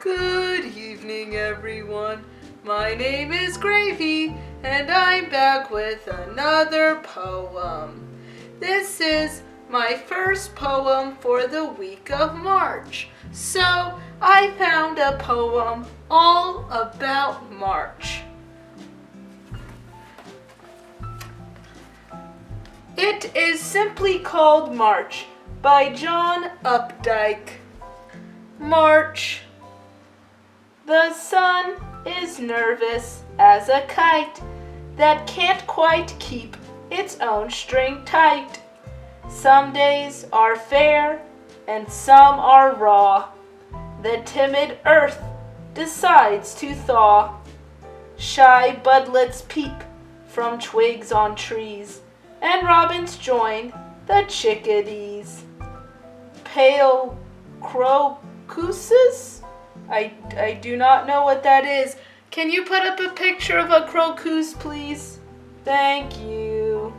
Good evening, everyone. My name is Gravy, and I'm back with another poem. This is my first poem for the week of March. So I found a poem all about March. It is simply called March by John Updike. March. The sun is nervous as a kite that can't quite keep its own string tight. Some days are fair and some are raw. The timid earth decides to thaw. Shy budlets peep from twigs on trees, and robins join the chickadees. Pale crocuses? I do not know what that is. Can you put up a picture of a crocus, please? Thank you.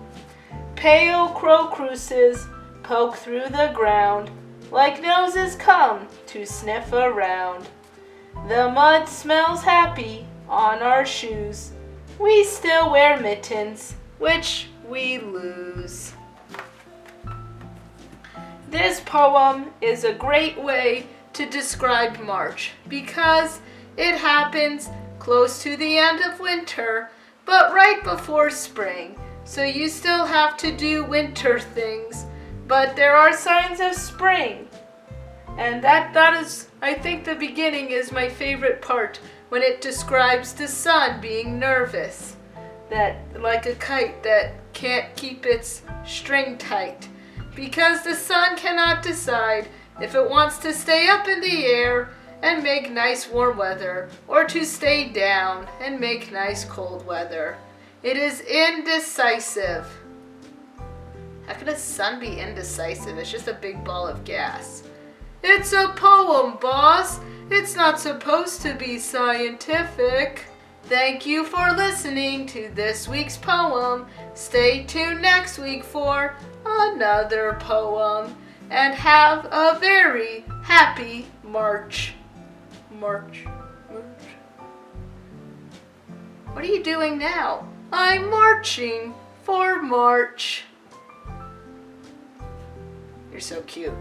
Pale crocuses poke through the ground like noses come to sniff around. The mud smells happy on our shoes. We still wear mittens, which we lose. This poem is a great way to describe March because it happens close to the end of winter, but right before spring. So you still have to do winter things, but there are signs of spring. And that is, I think the beginning is my favorite part when it describes the sun being nervous, that like a kite that can't keep its string tight, because the sun cannot decide if it wants to stay up in the air and make nice warm weather or to stay down and make nice cold weather. It is indecisive. How can the sun be indecisive? It's just a big ball of gas. It's a poem, boss. It's not supposed to be scientific. Thank you for listening to this week's poem. Stay tuned next week for another poem. And have a very happy March. March. What are you doing now? I'm marching for March. You're so cute.